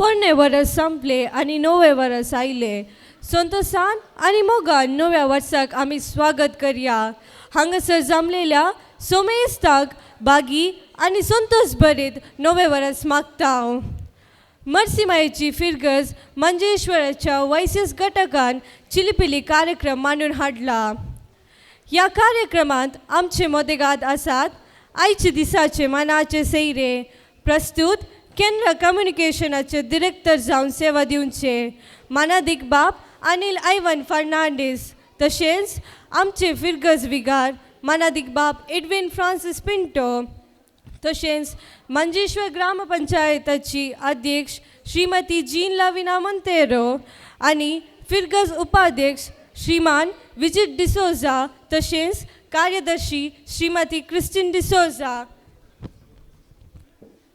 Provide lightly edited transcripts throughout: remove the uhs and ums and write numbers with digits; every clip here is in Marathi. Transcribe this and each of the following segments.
पोरणे वर्स संपले आणि नवे वर्स आयले. संतोषान आणि मोगान नव्या वर्साक आमी स्वागत करया. हांगासर जमलेल्या सोमेस्ताक बागी आणि संतोष भरीत नवे वर्स मागता हांव. मर्सीमायेची फिरगज मंजेश्वराच्या वैसेस घटकान चिलिपिली कार्यक्रम मांडून हाडला. ह्या कार्यक्रमांत आमचे मदेगाद आसात आयचे दिसाचे मनाचे सैरे प्रस्तुत केंद्र कम्युनिकेशनाचे डिरेक्टर जावन सेवा दिवचे मानादीक बाप अनिल आयवन फर्नांडीस. तशेंच आमचे फिरगज विगार मानादीक बाप एडविन फ्रांसीस पिंटो. तशेंच मंजेश्वर ग्रामपंचायताची अध्यक्ष श्रीमती जीन लाविना मोंतेरो आणि फिरगज उपाध्यक्ष श्रीमान विजित डिसोजा. तशेंच कार्यदर्शी श्रीमती क्रिस्टीन डिसोजा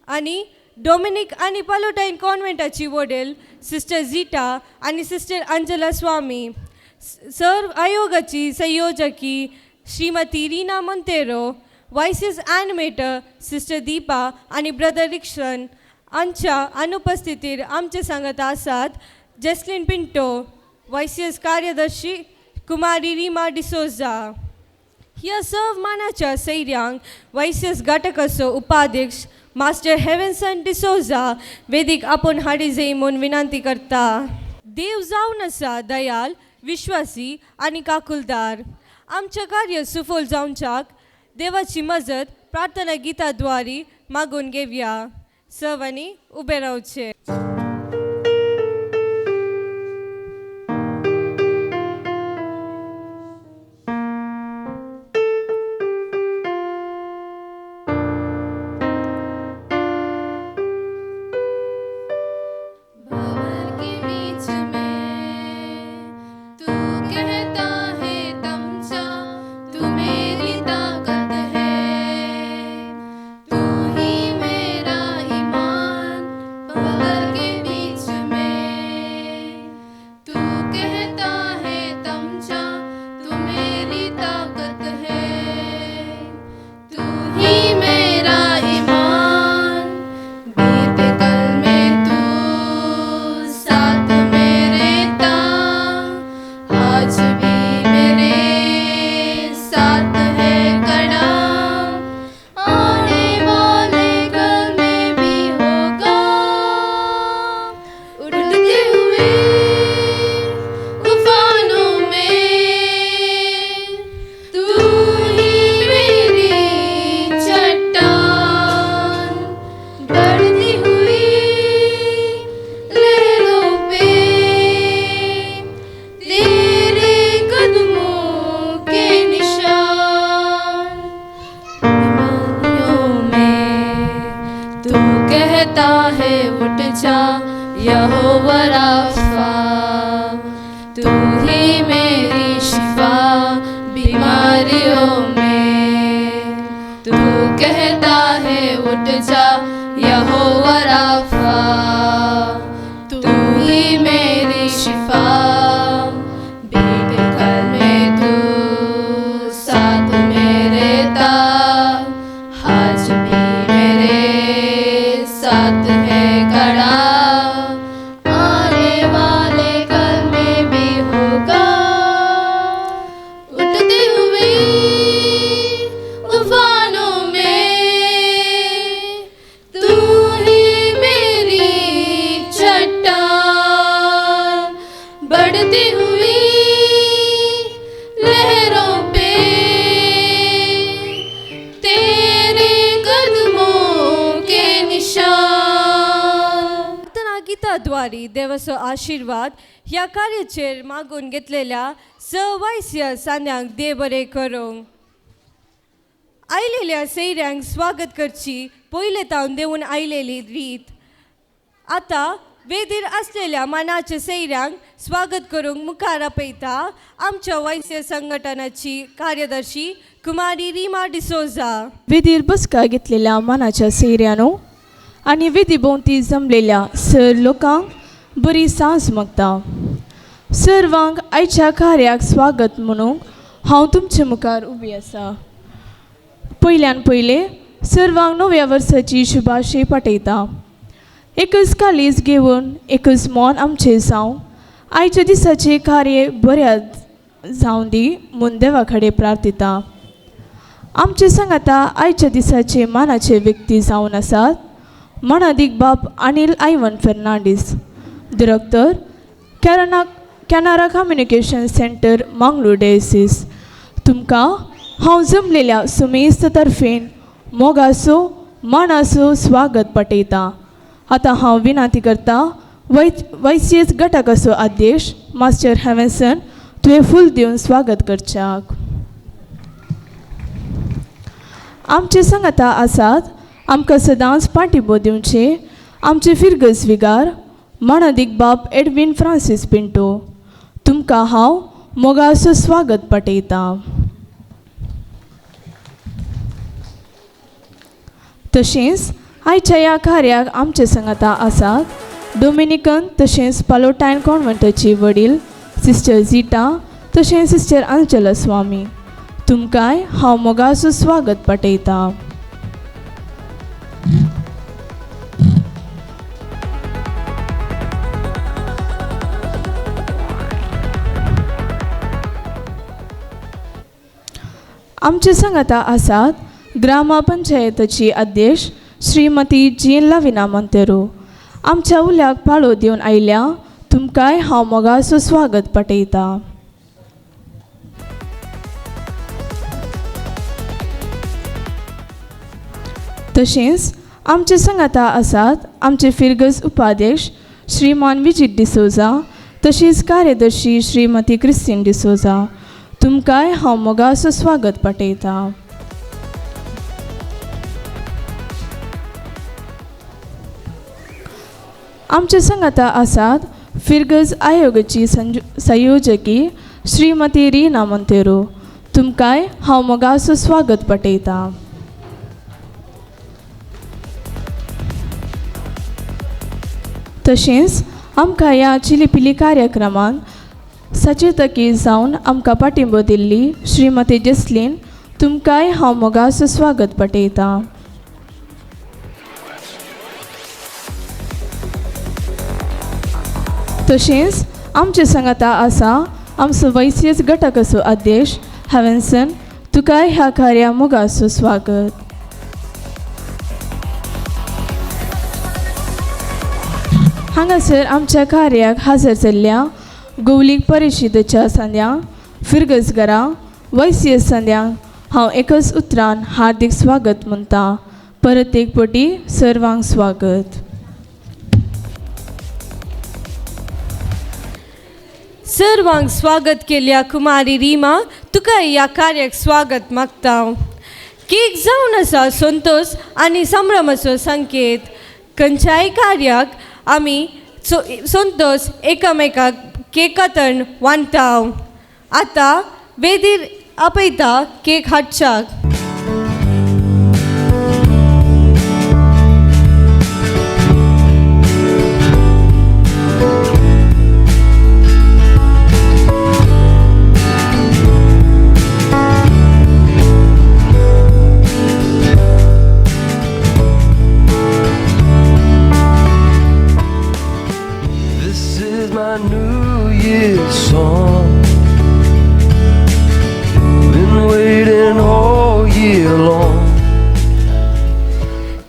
आणि डोमिनिक आणि पालोटाईन कॉन्व्हेंटाची वडील सिस्टर झीटा आणि सिस्टर अंजला स्वामी. सर्व आयोगाची संयोजकी श्रीमती रीना मोंतेरो. वायसीस ॲनिमेटर सिस्टर दीपा आणि ब्रदर रिक्शन. आमच्या अनुपस्थितीत आमचे सांगत आसात जेस्लिन पिंटो. वायसीएस कार्यदर्शी कुमारी रीमा डिसोजा. ह्या सर्व मानाच्या सैर्यांक वायसीएस घटकाचो उपाध्यक्ष मास्टर हेवेन्सन डिसोजा वेदीक आपण हाडी जाय म्हूण विनंती करता. देव जावन आसा दयाल, विश्वासी आणि काकुलदार. आमचे कार्य सुफल जावच्याक देवाची मजत प्रार्थना गीताद्वारे मागून घेवया. सर्वांनी उबे रावचे. देवाचो आशीर्वाद ह्या कार्याचेर मागून घेतलेल्या सवायस्य सांद्यांक देव बरें करूंक. आयलेल्या सैऱ्यांक स्वागत करची पयले तावन देऊन आयलेली रीत. आतां वेदीर असलेल्या मानाच्या सैऱ्यांक स्वागत करूंक मुखार आपयता आमच्या वैस्य संघटनाची कार्यदर्शी कुमारी रीमा डिसोजा. वेदीर बसका घेतलेल्या मानाच्या सैऱ्यानो आणि वेदी भोंवती जमलेल्या सर लोकांक बरी सांज मागता. सर्वांक आयच्या कार्याक स्वागत म्हणून हांव तुमचे मुखार उबी आसा. पयल्यान पयले सर्वांक नव्या वर्साची शुभाशय पाठयता. एकच कालीज घेवन एकच मन आमचे जावं आयच्या दिसाचे कार्य बऱ्या जावं दी म्हूण देवा कडेन प्रार्थिता. आमचे सांगाता आयच्या दिसाचे मानाचे व्यक्ती जावन आसात मनादीक बाब Anil Ivan Fernandes, director Canara communication centre Mangalore diocese. तुमकां हांव जमलेल्या सुमेस्त तर्फेन मोगाचो मानाचो स्वागत पटयता. आतां हांव विनंती करता वैसीएस घटकाचो अध्यक्ष मास्टर हेवेन्सन तुवें फूल दिवन स्वागत करच्याक. आमचे सांगाता आसात आमकां सदांच पाठिंबो दिवचे आमचे फिरगस विगार मानादीक बाब एडविन फ्रांसीस पिंटो. तुमकां हांव मोगाचो स्वागत पटयता. तशेंच आयच्या ह्या कार्याक आमचे सांगाता आसात डोमिनिकन तशेंच पालोटायन कॉन्व्हेंटाची वडील सिस्टर झिटा तशेंच सिस्टर अंचला स्वामी. तुमकांय हांव मोगाचो स्वागत पटयता. आमचे सांगाता आसात ग्रामपंचायतीची अध्यक्ष श्रीमती जीन लाविना मोंतेरो. आमच्या उल्याक पाळो दिवन आयल्या तुमकांय हांव मोगाचो स्वागत पटयता. तशेंच आमचे सांगाता आसात आमचे फिरगस उपाध्यक्ष श्रीमान विजित डिसोजा तशीच कार्यदर्शी श्रीमती क्रिस्टीन डिसोजा. तुमकांय हांव मोगाचो स्वागत पटयता. आमचे सांगाता आसात फिरगस आयोगाची संयोजकी श्रीमती रीना मोंतेरो. तुमकांय हांव मोगाचो स्वागत पटयता. तशेंच आमकां ह्या चिलीपिली कार्यक्रमान सचेतकी जावन आमकां पाठिंबो दिल्ली श्रीमती जसलीन. तुमकांय हांव मोगाचो स्वागत पटयता. तशेंच आमचे सांगाता आसा आमचो वैसीएस घटकाचो अध्यक्ष हेवेन्सन. तुकाय ह्या कार्या मोगाचो स्वागत. हांगासर आमच्या कार्याक हजर जाल्ल्या गौलीक परिशदेच्या संद्यांक फिरगसगरा वैसीएस संद्यांक हांव एकच उतरान हार्दिक स्वागत म्हणटा. परत एक पटी सर्वांक स्वागत. सर्वांक स्वागत केल्या कुमारी रिमा तुका ह्या कार्याक स्वागत मागता. केक जावन आसा संतोष आनी संभ्रमाचो संकेत. खंयच्याय कार्याक आमी संतोष एकामेकाक केक कातण वांटता. आतां वेदीर आपयता केक हाडच्याक.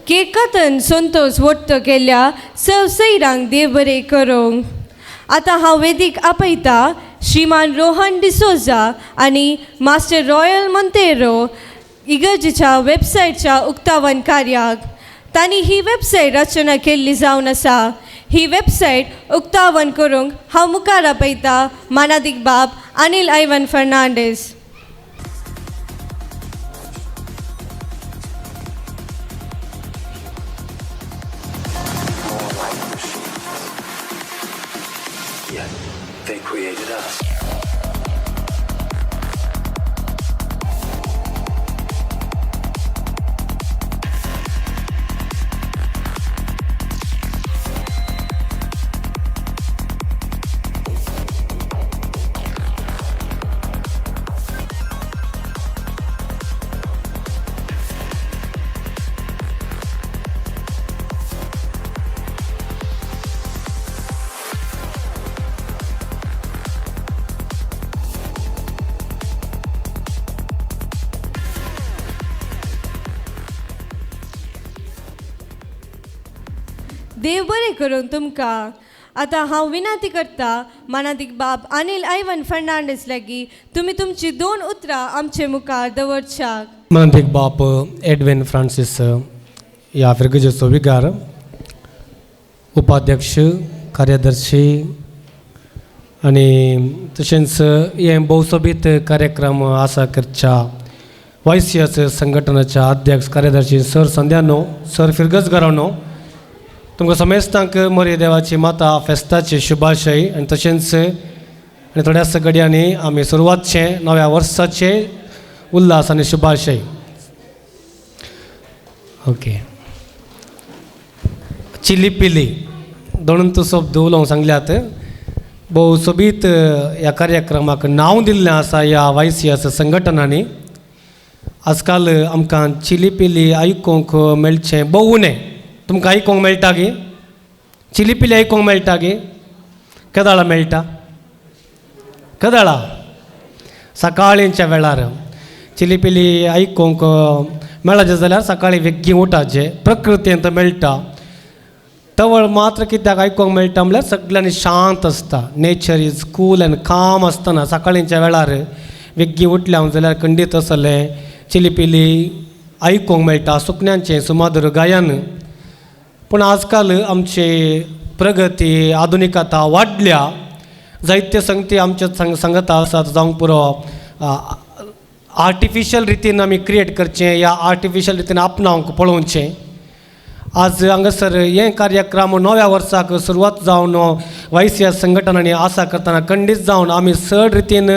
केक कातन संतोष वट्ट केल्या सैरांक देव बरें करूंक. आतां हांव वेदीक आपयता श्रीमान रोहन डिसोजा आनी मास्टर रॉयल मोंतेरो इगर्जेच्या वेबसायटच्या उक्तावण कार्याक. तांणी ही वेबसायट रचना केल्ली जावन आसा. ही वेबसायट उक्तावण करूंक हांव मुखार आपयता मानादीक बाब Anil Ivan Fernandes. They created us. देव बरें करूं तुमकां. आतां हांव विनंती करता मानादीक बाब अनिल आयवन फर्नांडीस लागीं तुमी तुमची 2 उतरां आमचे मुखार दवरच्याक. मनादीक बाप एडविन फ्रांसीस या फिरगजेचो विगार, उपाध्यक्ष, कार्यदर्शी आणि तशेंच हे भोवसोबीत कार्यक्रम आसा करच्या YCS संघटनाच्या अध्यक्ष कार्यदर्शी सर संध्यानो, सर फिरगज घरावनो, तुमकां समेस्तांक मोरये देवाची माता फेस्ताचे शुभाशय आनी तशेंच आनी थोड्याच घडयांनी आमी सुरवातचे नव्या वर्साचे उल्हास आनी शुभाशय. ओके. चिली पिली दोन शब्द उलोवंक सांगल्यात. भोव सोबीत ह्या कार्यक्रमाक नांव दिल्लें आसा ह्या YCS संघटनांनी. आजकाल आमकां चिली पिली आयकूंक मेळचें भोव उणें. तुमकां आयकूंक मेळटा गे? चिली पिली आयकूंक मेळटा गे? केदाळा मेळटा? केदाळा सकाळींच्या वेळार चिली पिली आयकूंक मेळचें जाल्यार सकाळीं वेग्गीं उठाचें. प्रकृतींत मेळटा. तवळ मात्र कित्याक आयकूंक मेळटा म्हळ्यार सगळ्यांनी शांत आसता. नेचर इज कूल एंड काम आसतना सकाळींच्या वेळार वेग्गीं उठल्या जाल्यार खंडीत असलें चिली पिली आयकूंक मेळटा सुकण्यांचें सुमाधुर गायन. पूण आजकाल आमची प्रगती आधुनिकता वाडल्या. जायत्यो संगती आमच्या संगता आसात जावंक पुरो आर्टिफिशियल रितीन आमी क्रिएट करचें या आर्टिफिशियल रितीन आपणावंक पळोवचें. आज हांगासर हे कार्यक्रम नव्या वर्साक सुरवात जावन YCS संघटनांनी आसा करतना खंडीत जावन आमी चड रितीन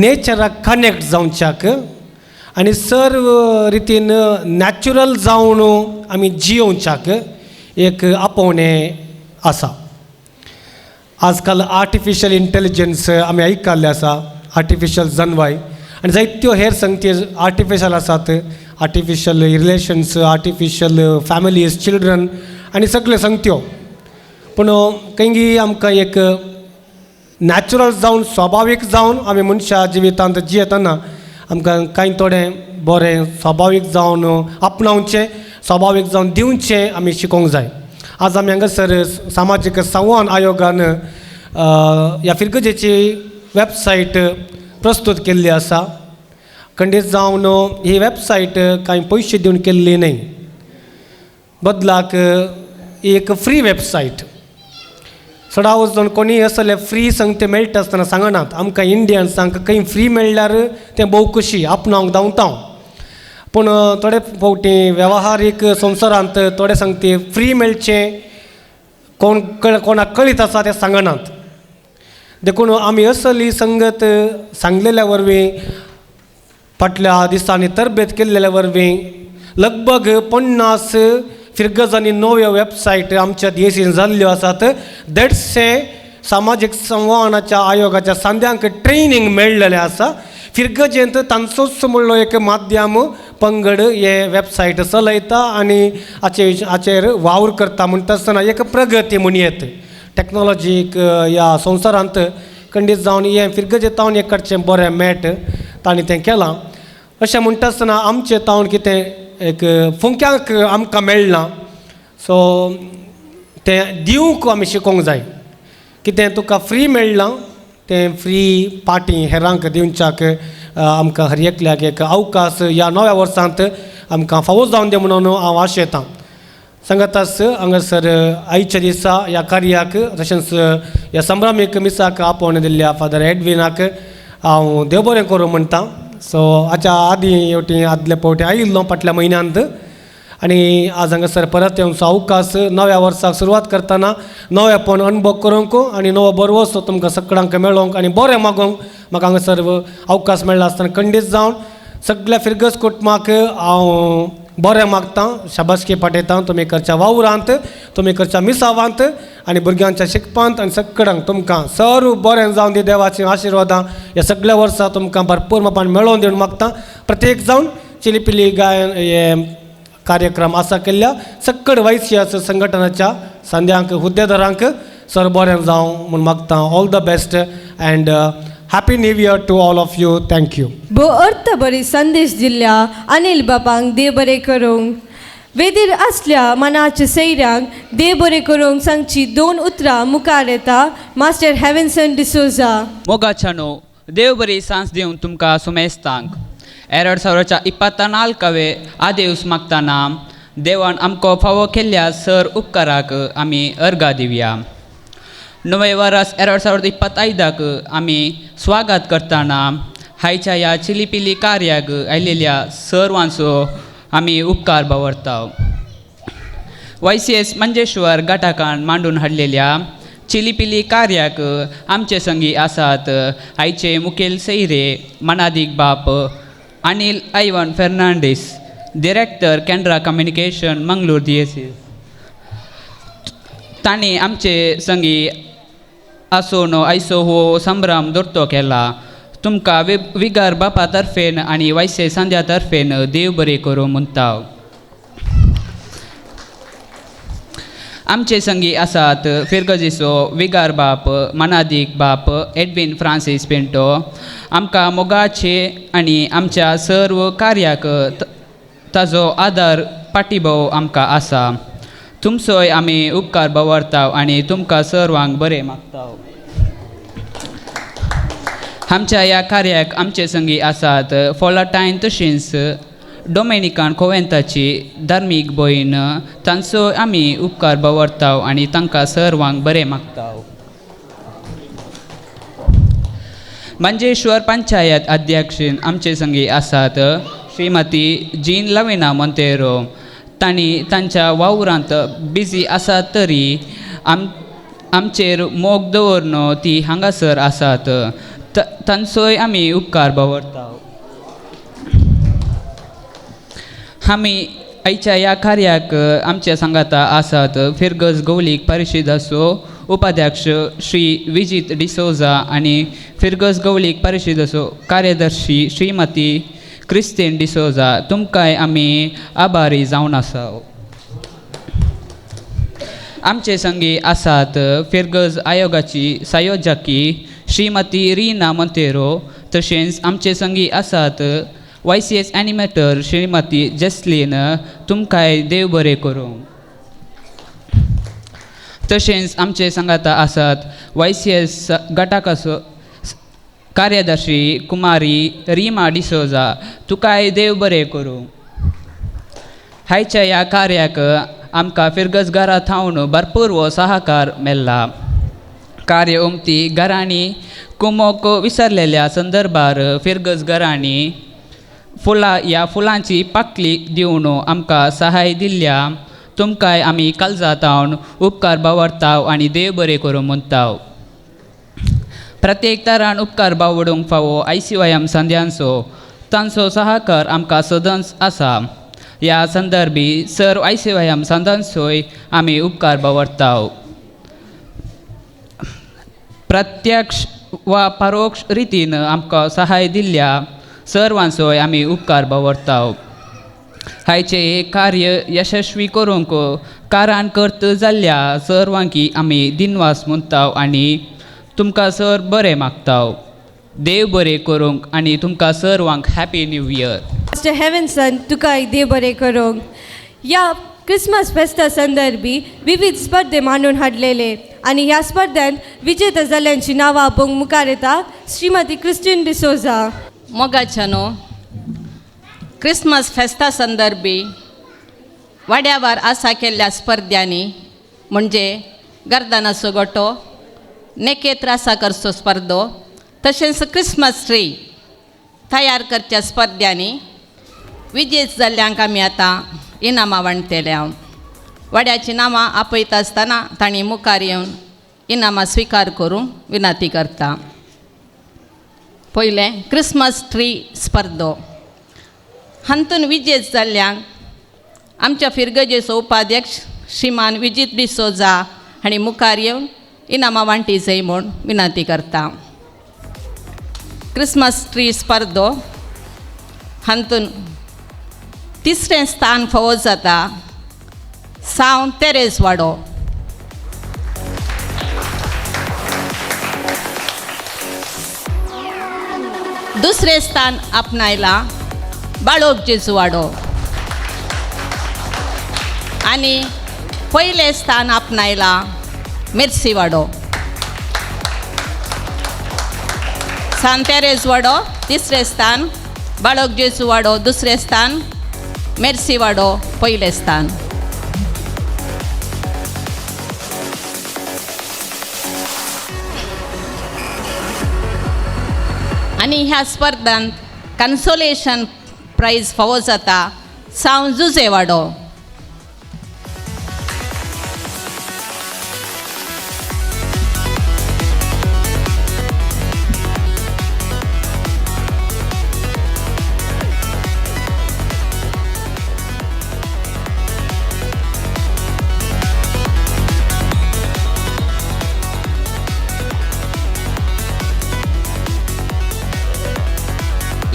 नेचराक कनेक्ट जावच्याक आनी सर रितीन नॅचरल जावन आमी जियोवच्याक एक आपोवणें आसा. आजकाल आर्टिफिशियल इंटेलिजन्स आमी आयकल्ले आसा, आर्टिफिशियल जनवाय आनी जायत्यो हेर संगती आर्टिफिशियल आसात. Artificial relations, artificial families, children आनी सगळ्यो संगत्यो. पूण कंगी आमकां एक नॅचरल जावन स्वाभावीक जावन आमी मनशा जिवितांत जियेतना आमकां कांय थोडें बरें स्वाभावीक जावन आपणावचें, स्वाभावीक जावन दिवचें आमी शिकोवंक जाय. आज आमी हांगासर सामाजीक संवाद आयोगान ह्या फिरगजेची वेबसायट प्रस्तूत केल्ली आसा. खंडीत जावन ही वेबसायट कांय पयशे दिवन केल्ली न्हय. बदलाक एक फ्री वेबसायट. सडाव जावन कोणी असले फ्री संगते मेळटा आसतना सांगनात. आमकां इंडियन्सांक खंय फ्री मेळ्ळ्यार तें भोव खोशी आपणावंक धांवतां. पूण थोडे फावटी वेवहारीक संवसारांत थोडे संगती फ्री मेळचें कोणाक कळीत आसा तें सांगनात. देखून आमी असली संगत सांगलेल्या वरवीं फाटल्या दिसांनी तरबेत केल्लेल्या वरवीं लगभग 50 फिरगजांनी नव्यो वेबसायट आमच्या देशीन जाल्ल्यो आसात. देडशे सामाजीक संवादाच्या आयोगाच्या सांद्यांक ट्रेनिंग मेळ्ळेलें आसा. फिरगजेंत तांचोच म्हणलो एक माध्यम पंगड हे वेबसायट चलयता आनी हाचेर वावर करता. म्हणटा आसतना एक प्रगती म्हणयेत टॅक्नॉलॉजीक ह्या संवसारांत खंडीत जावन हे फिरगजेतावन एक कडचें बरें मेळट तांणी तें केलां. अशें म्हणटा आसतना आमचें तावन कितें एक फुंक्यांक आमकां मेळना. सो तें दिवंक आमी शिकोवंक जाय. कितें तुका फ्री मेळ्ळां तें फ्री पार्टी हेरांक दिवच्याक आमकां हर एकल्याक एक अवकाश ह्या नव्या वर्सांत आमकां फावो जावन दी म्हणून हांव आशेतां. सांगातास हांगासर आयच्या दिसा ह्या कार्याक तशेंच ह्या संभ्रामीक मिसाक आपोवण दिल्ल्या फादर एडविनाक हांव देव बरें करूं म्हणटा. सो हाच्या आदीं हेवटी आदले फावटी आयिल्लो फाटल्या म्हयन्यांत आनी आज हांगासर परत येवचो अवकाश नव्या वर्साक सुरवात करतना नवेपण अनुभव करूंक आनी नवो बरो वर्स तुमकां सगळ्यांक मेळोवंक आनी बरें मागोवंक म्हाका हांगासर अवकाश मेळ्ळा आसतना खंडीत जावन सगळ्या फिरगज कुटुंबाक हांव बरें मागतां, शाबासकी पाठयतां. तुमी करच्या वावरांत, तुमी करच्या मिसावांत आनी भुरग्यांच्या शिकपांत आनी सगळ्यांक तुमकां सर्व बरें जावन दी. देवाची आशिर्वादां ह्या सगळ्या वर्सां तुमकां भरपूर मापान मेळोवन दिवन मागतां. प्रत्येक जावन चिलीपिली गायन हे कार्यक्रम आसा केल्ल्या सक्कड YCS संघटनाच्या सांद्यांक हुद्देदारांक सर बरें जावं म्हूण मागतां. All the best and happy new year to all of you. Thank you. बो अर्थ बरी संदेश दिल्ल्या अनिल बाबांक देव बरें करूंक. वेदीर असल्या मनाच्या सैऱ्यांक देव बरें करूंक सांगची 2 उतरां मुखार येता मास्टर हेवेन्सन डिसोजा. मोगाच्यानो देव बरी सांस दिवन तुमकां सुमेस्तांक 2024 आदेवस मागतना देवान आमकां फावो केल्ल्या सर उपकाराक आमी अर्घा दिवया. नवे वर्स 2025 आमी स्वागत करतना हायच्या ह्या चिलीपिली कार्याक आयिल्ल्या सर्वांचो आमी उपकार बावरता. YCS मंजेश्वर गटाकान मांडून हाडलेल्या चिलीपिली कार्याक आमचे संगी आसात आयचे मुखेल सैरे मनादीक बाप Anil Ivan Fernandes, director Canara communication Mangalore DSS. तांणी आमचे संगी आसून आयचो हो संभ्रम दवरतो केला. तुमकां विगार बापा तर्फेन आनी YCS सांद्या तर्फेन देव बरें करूं म्हणटा. आमचे संगी आसात फिरगजीचो विगार बाप मनादीक बाप एडविन फ्रांसीस पिंटो. आमकां मोगाचे आनी आमच्या सर्व कार्याक ताजो आदार पाठिबोव आमकां आसा. तुमचोय आमी उपकार बावरता आनी तुमकां सर्वांक बरें मागता. आमच्या ह्या कार्याक आमचे संगी आसात फॉलाटायन तशींच डोमेनिकान कोवेंताची धार्मीक भयण. तांचो आमी उपकार बावरता आनी तांकां सर्वांक बरें मागता. मंजेश्वर पंचायत अध्यक्षीन आमचे संगी आसात श्रीमती जीन लविना मोंतेरो. तांणी तांच्या वावरांत बिजी आसात तरी आमचेर मोग दवरन ती हांगासर आसात. तांचोय आमी उपकार बावरता. आमी आयच्या ह्या कार्याक आमच्या सांगाता आसात फिरगज गवलीक परिशदाचो उपाध्यक्ष श्री विजित डिसोजा आनी फिरगज गवलीक परिशदाचो कार्यदर्शी श्रीमती क्रिस्तीन डिसोजा. तुमकांय आमी आभारी जावन आसा. आमचे संगी आसात फिरगज आयोगाची संयोजकी श्रीमती रीना मोंतेरो. तशेंच आमचे संगी आसात YCS एनिमेटर श्रीमती जस्लीन. तुमकांय देव बरें करूं. तशेंच आमचे सांगाता आसात YCS गटाकाचो कार्यदर्शी कुमारी रिमा डिसोजा. तुकांय देव बरें करूं. हायच्या ह्या कार्याक आमकां फिरगज घरा थावन भरपूर वो सहकार मेळ्ळा. कार्य उमती घरांनी कुमोक विसरलेल्या संदर्भार फिरगज घरांनी ह्या फुलांची पाकळी दिवन आमकां सहाय दिल्ल्या तुमकांय आमी काळजांतावन उपकार बावरता आनी देव बरें करूं म्हणटा. प्रत्येक तरान उपकार बावडूंक फावो ICYM संद्यांचो तांचो सहकार आमकां सदांच आसा. ह्या संदर्भी सर्व ICYM संदांचोय आमी उपकार बावरता. प्रत्यक्ष वा परोक्ष रितीन आमकां सहाय दिल्ल्या सर्वांचोय आमी उपकार बावरता. हायचे हे कार्य यशस्वी करूंक कारान कर्त जाल्ल्या सर्वांकी आमी दिनवास म्हणटा आनी तुमकां सर बरें मागता. देव बरें करूंक आनी तुमकां सर्वांक हॅपी न्यू इयर. मास्टर हेवेन्सन तुकांय देव बरें करूंक. ह्या क्रिसमस फेस्ता संदर्भी विविध स्पर्धे मांडून हाडलेले आनी ह्या स्पर्धेंत विजेता जाल्ल्यांची नांवां आपोवंक मुखार येता श्रीमती क्रिस्टीन डिसोजा. मोगाच्यानो क्रिसमस फेस्ता संदर्भी वाड्यावार आसा केल्ल्या स्पर्धांनी म्हणजे गर्दनाचो गोटो, नेकेत रासा करचो स्पर्धो, तशेंच क्रिसमस ट्री तयार करच्या स्पर्धांनी विजेत जाल्ल्यांक आमी आतां इनामां वांटतल्या. वाड्याची नांवां आपयता आसतना तांणी मुखार येवन इनामां स्विकार करूंक विनंती करता. पयलें क्रिसमस ट्री स्पर्धो. हातूंत विजेत जाल्ल्यांक आमच्या फिरगजेचो उपाध्यक्ष श्रीमान विजित डिसोजा हांणी मुखार येवन इनामां वांटी जाय म्हूण विनंती करता. क्रिसमस ट्री स्पर्धो हातूंत तिसरें स्थान फावो जाता सावन तेरेस वाडो. दुसरें स्थान आपणायलां बाळोक जेजू वाडो. आणि पहिले स्थान आपणायला मिरसी वाडो. सान तेरेज वाडो तिसरे स्थान, बाळक जेजू वाडो दुसरे स्थान, मेर्सी वाडो पहिले स्थान. आणि ह्या स्पर्धांत कन्सोलेशन प्राइज फावो जाता सावन जुजे वाडो.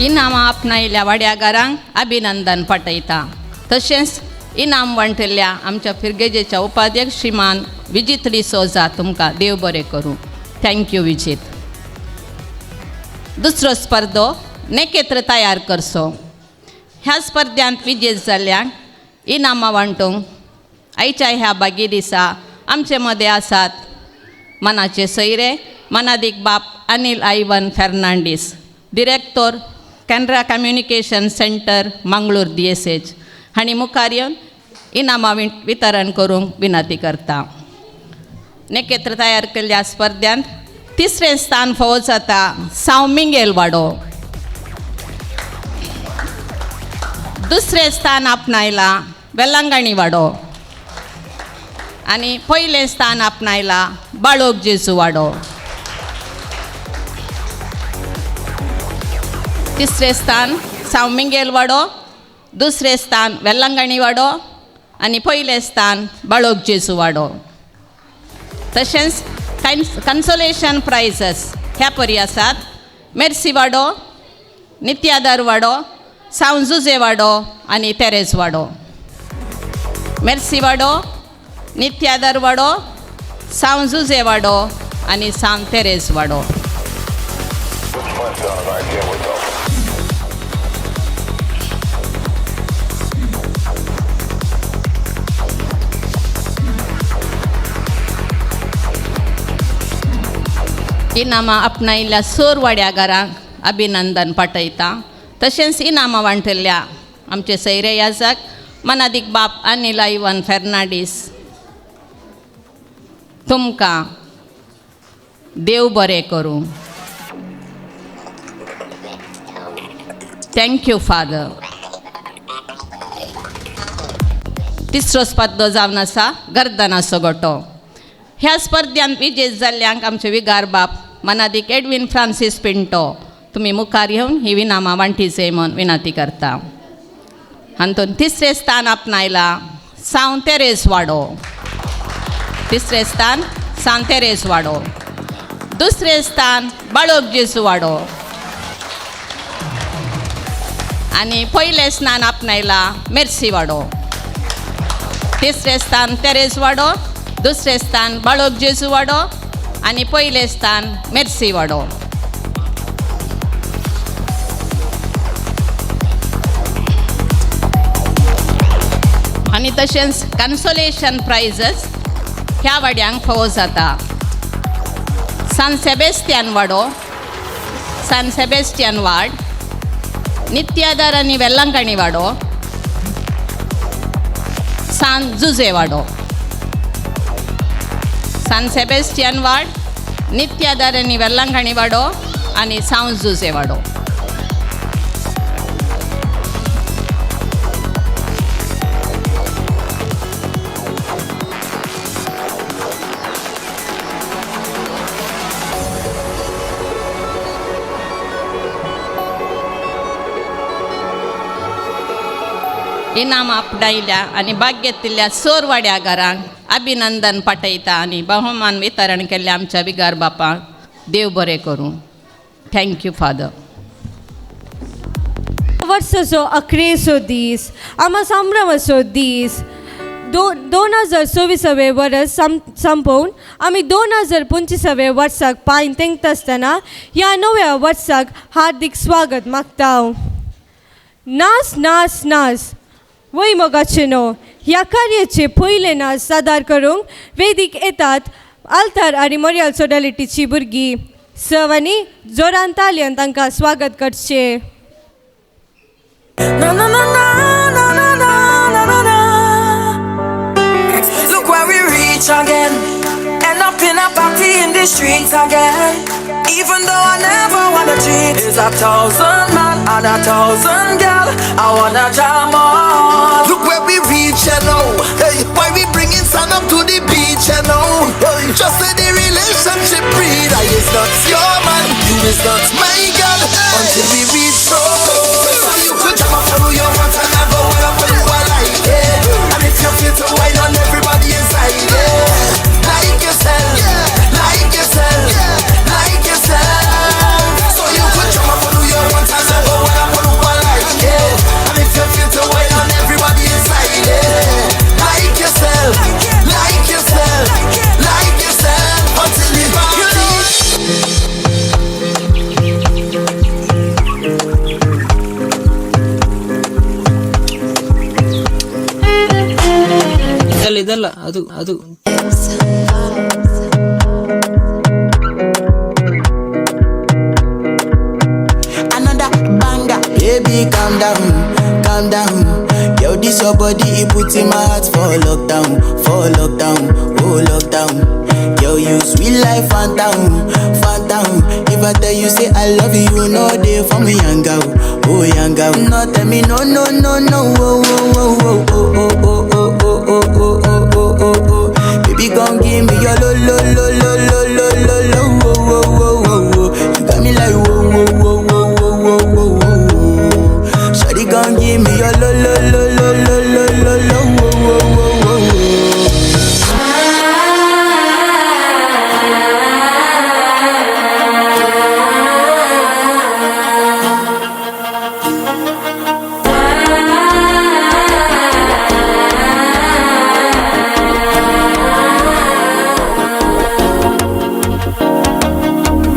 इनामां आपणायल्या वाड्यागारांक अभिनंदन पाठयता. तशेंच इनाम वांटिल्ल्या आमच्या फिरगेजेच्या उपाध्यक्ष श्रीमान विजित डिसोजा तुमकां देव बरें करूं. थँक्यू विजित. दुसरो स्पर्धो नेकेत्र तयार करचो. ह्या स्पर्धांत विजेत जाल्ल्यांक इनामां वांटूंक आयच्या ह्या बागी दिसा आमचे मदें आसात मनाचे सयरे मनादीक बाप Anil Ivan Fernandes, director Canara communication centre Mangalore DSH हांणी मुखार येवन इनामां वितरण करूंक विनंती करता. नेकेत्र तयार केल्ल्या स्पर्धांत तिसरे स्थान फावो जाता साव मिंगेल वाडो. दुसरे स्थान आपणायला वेलंगाणी वाडो आणि पहिले स्थान आपणायला बाळोक जेजू वाडो. तिसरे स्थान सावमिंगेल वाडो, दुसरे स्थान वेलंगाणी वाडो आणि पहिले स्थान बाळोक जेजू वाडो. तशेंच कन्सोलेशन प्राइजस ह्या परी आसात मेर्सी वाडो, नित्यादर वाडो, सावजुजे वाडो आणि तेरेज वाडो. मेर्सी वाडो, नित्यादर वाडो, सावजुजे वाडो आणि सांत तेरेज वाडो. इनामां आपणायल्ल्या सोर वाड्यागारांक अभिनंदन पाठयता. तशेंच इनामां वांटिल्ल्या आमचे सैरे याजक मनादीक बाप अनिल आयवन फेर्नांडीस तुमकां देव बरें करूं. Thank you father. तिसरो स्पर्धो जावन आसा गर्दनाचो गोटो. ह्या स्पर्धांत विजेत जाल्ल्यांक आमचे विगार बाप मनादीक एडविन फ्रांसीस पिंटो तुमी मुखार येवन ही इनामां वांटीचे म्हूण विनंती करता. हातूंत तिसरे स्थान आपणायला सांत तेरेज वाडो. तिसरे स्थान सांत तेरेज वाडो. दुसरे स्थान बाळोक जेजू वाडो आणि पहिले स्थान आपणायला मेर्सी वाडो. तिसरे स्थान तेरेज वाडो, दुसरे स्थान बाळोक जेजू वाडो आणि पहिले स्थान मेर्सी वाडो. आणि तशेंच कन्सोलेशन प्राइजस ह्या वाड्यांक फावो जाता सान सेबेस्तियान वाडो, सान सेबेस्तियान वाड, नित्यादर आणि वेलंगाणी वाडो, सान जुजे वाडो. सान सेबेस्टियन वाड, नित्यादर आणि वेलंगाणी वाडो आणि सांत जुजे वाडो. इनाम आपणायल्या आणि भाग घेतिल्ल्या सोर वाड्यागारांक अभिनंदन पाठयता आणि बहुमान वितरण केल्ल्या आमच्या विगार बापाक देव बरें करूं. Thank you father. वर्साचो अकरेचो दीस आमा संभ्रमाचो दीस 2024 वर्स संपवून आमी 2025 वर्साक पांय तेंकता आसतना ह्या नव्या वर्साक हार्दिक स्वागत मागता. नाच नाच नाच वय मोगाचेनो ह्या कार्याचे पयले नाच सादर करूंक वेदीक येतात आल्तार आनी मोरियाल सोडालिटीची भुरगीं. सर्वांनी जोरान तालयन तांकां स्वागत करचें. Na na na na na na na na na na. Look where we reach again. End up in a party in the streets again. Even though I never wanna cheat, it's 1,000 man and 1,000 girl. I wanna jam on. Look where we reach, you know. Hey, why we bringing sun up to the beach, you know. Hey, just say the relationship breed. I is not your man, you is not my girl. Until we reach home. So you could jam up through your want and never wanna put you like it. And if you feel to wine on everybody inside, yeah. Like yourself, like yourself, like yourself. So you could jam up through your want and never wanna put you like it. And if you feel to wine on everybody inside, yeah. Like yourself, like yourself, like yourself. Until the party. ಇದಲ್ಲ ಅದು ಅದು Another banger. Baby, calm down, calm down. Yo, this your body, it puts in my heart for lockdown, oh lockdown. Yo, you sweet life, phantom, phantom. If I tell you say I love you, you know they for me young girl, oh young girl. No tell me no, no, no, no, oh, oh, oh, oh, oh, oh, oh, oh, oh, oh, oh, oh, oh, oh. Baby, gon' give me your lo, lo, lo, lo, lo, lo, lo, lo, oh, oh, oh, oh, oh. You got me like whoa, whoa, whoa, whoa, whoa, whoa, whoa, whoa. Shawty gon' give me your lo, lo, lo, lo, lo, lo, lo, lo, whoa, whoa, whoa, whoa, whoa.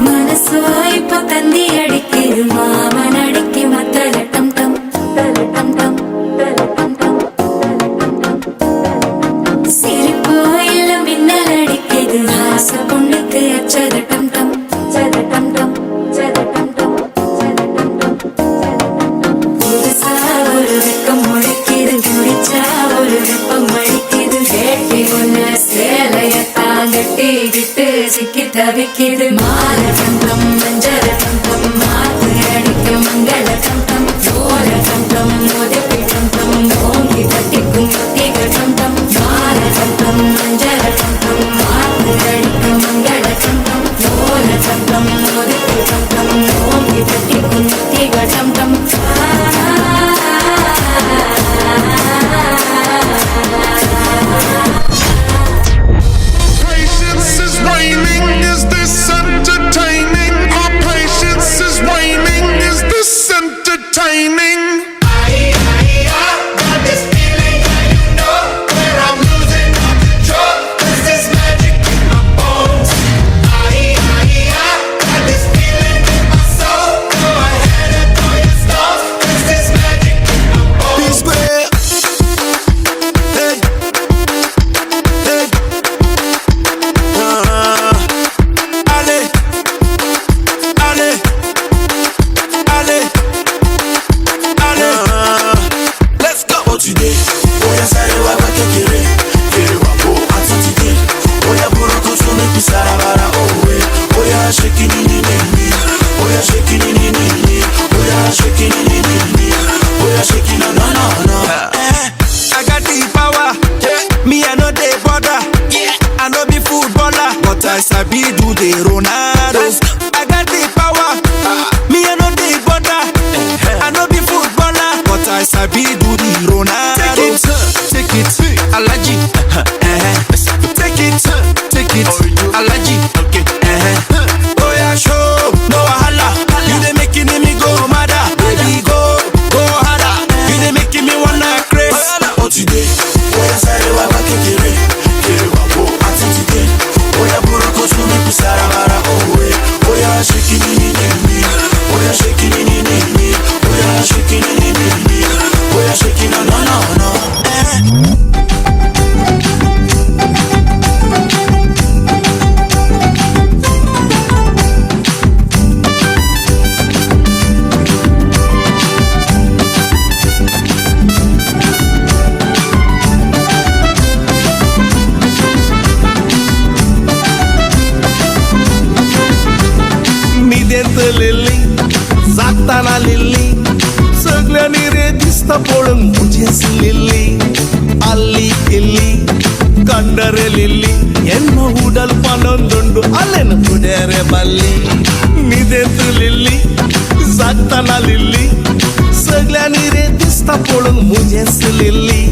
മനസ്സോ ഇപ്പൊ തന്തി അടിക്കരു മാമനടിക്ക് മത്തലട്ടം ടം തലട്ടം ടം തലട്ടം ടം സിരിപ്പോ ഇല്ല മിന്നലടിക്കരു ഹാസ കൊണ്ടുക്ക് അച്ചതട്ടം ടം ചതട്ടം ടം ചതട്ടം ടം ചതട്ടം ടം പുതുസാ ഒരു വെക്കം മുഴക്കിയത് കുടിച്ചാ ഒരു വെപ്പം മഴിക്കിയത് കേട്ടി ഒന്ന് சேலையத்தாங்கட்டி விட்டு சிக்கி தவிக்கிது மால சந்தம் மஞ்சள் சந்தம் மாத்து அடிக்க மங்கள சந்தம் சோழ சந்தம் மோதப்பி சந்தம் ஓங்கி தட்டிக்கும் ஒத்திக சந்தம் மால சந்தம் மஞ்சள் சந்தம் மாத்து அடிக்க மங்கள சந்தம் சோழ சந்தம் மோதப்பி சந்தம் ஓங்கி தட்டிக்கும் ஒத்திக சந்தம் Patience is waning, is this entertaining? Our patience is waning, is this entertaining? Got this feeling, you know, where I'm losing my control. There's this magic in my bones. Got this feeling in my soul. Go ahead and throw your stones. There's this magic in my bones. Peace square. Hey, hey. Allez, allez, allez, allez. Let's go. Oh today, oh yeah, sorry, why I can't get it? Get it up, oh, I told you today. Oh yeah, Buruko, so make me sarabara, oh yeah. Oh yeah, shaking in the oh yeah, shaking in the oh yeah, shaking in the oh yeah, shaking no, no, no, no. I got the power, me I know they bother. I know be footballer, but I sabi do the Ronaldo. I got the power, me I know they bother. I know be footballer, but I sabi do the Ronaldo. Take it, Alaji. Take it, Alaji. Okay. Oh yeah, show, no wahala. You they making me go mad, baby go harder. You they making me wanna craze. Oh today, oh yeah, sorry, why I can't get it? Get it up, oh, I think today. Oh yeah, Buruko, so make me sarabara, oh yeah, shaking. लिल्ली जागताना लिल्ली सगळ्यांनी रे दिसता पळून मुझेच लिल्ली ಅಲ್ಲಿ ಇಲ್ಲಿ ಕಂಡರೆ ಲಿಲ್ಲಿ ಎನ್ನ ಹೂಡಲ್ ಪನೊಂದುಂಡು ಅಲ್ಲೆನ ಹುಡ್ಯಾರೆ ಬಲ್ಲಿ ನಿದೆಂತು लिल्ली जागताना लिल्ली सगळ्यांनी रे दिसता पळून मुझेच लिल्ली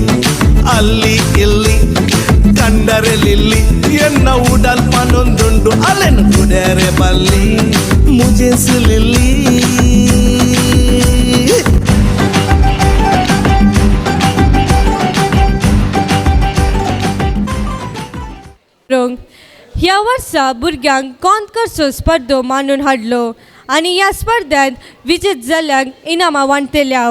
ಅಲ್ಲಿ ಇಲ್ಲಿ ಕಂಡರೆ लिल्ली ಎನ್ನ ಹೂಡಲ್ ಪನೊಂದುಂಡು ಅಲ್ಲೆನ ಹುಡ್ಯಾರೆ ಬಲ್ಲಿ ಮುझेच लिल्ली ह्या वर्सा भुरग्यांक कॉन्कर्सो स्पर्धो मांडून हाडलो आनी ह्या स्पर्धेंत विजेत जाल्ल्यांक इनामां वांटलेल्या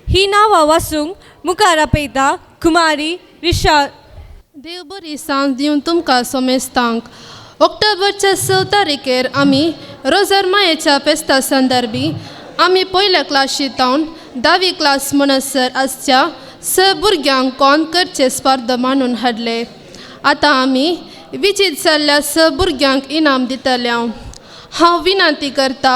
ही नांवां वाचूंक मुखार आपयता कुमारी रिशा. देव बरी सांज दिवन तुमकां सोमेस्तांक. ऑक्टोबरच्या 6 तारखेर आमी रोजर मायेच्या फेस्ता संदर्भी आमी पयल्या क्लासींतावन 10वी क्लास म्हणसर आसच्या 6 भुरग्यांक कॉन्करचे स्पर्धा मांडून हाडले. आतां आमी विजीत जाल्ल्या 6 भुरग्यांक इनाम दितले. हांव विनंती करता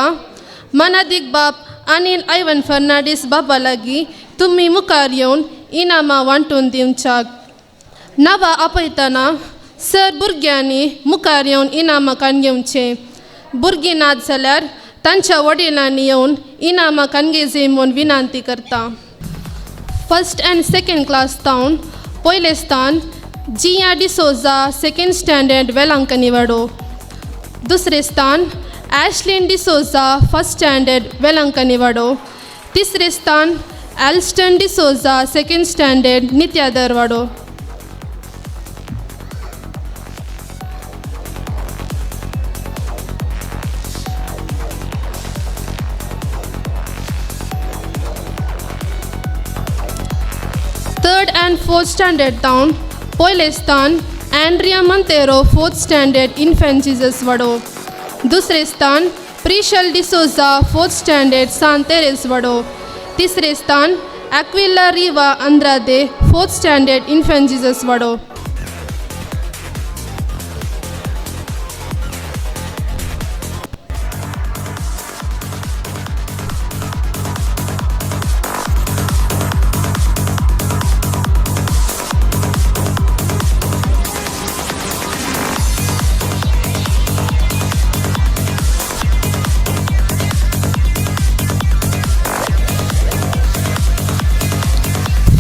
मनादीक बाब अनिल आयवन फर्नांडीस बाबा लागीं तुमी मुखार येवन इनामां वांटून दिवच्याक. नांवां आपयतना 6 भुरग्यांनी मुखार येवन इनामां काणगेवचें. भुरगीं नात जाल्यार तांच्या वडिलांनी येवन इनामां काणगेचीं म्हूण विनंती करता. फर्स्ट एंड सेकंड क्लास तावन पयलें स्थान जिया डिसोजा सेकंड स्टँडर्ड वेलांक निवडो. दुसरें स्थान ॲश्लिन डिसोजा फर्स्ट स्टँडर्ड वेलांक निवडो. तिसरें स्थान एल्स्टन डिसोजा सेकंड स्टँडर्ड नित्यादर वाडो. थर्ड एंड फोर्थ स्टँडर्ड तावन पयलें स्थान Andrea Monteiro fourth standard Infant Jesus वाडो. दुसरें स्थान प्रिशल डिसोजा फोर्थ स्टँडर्ड सान तेरेस वाडो. तिसरें स्थान Aquila Riva Andrade fourth standard Infant Jesus वाडो.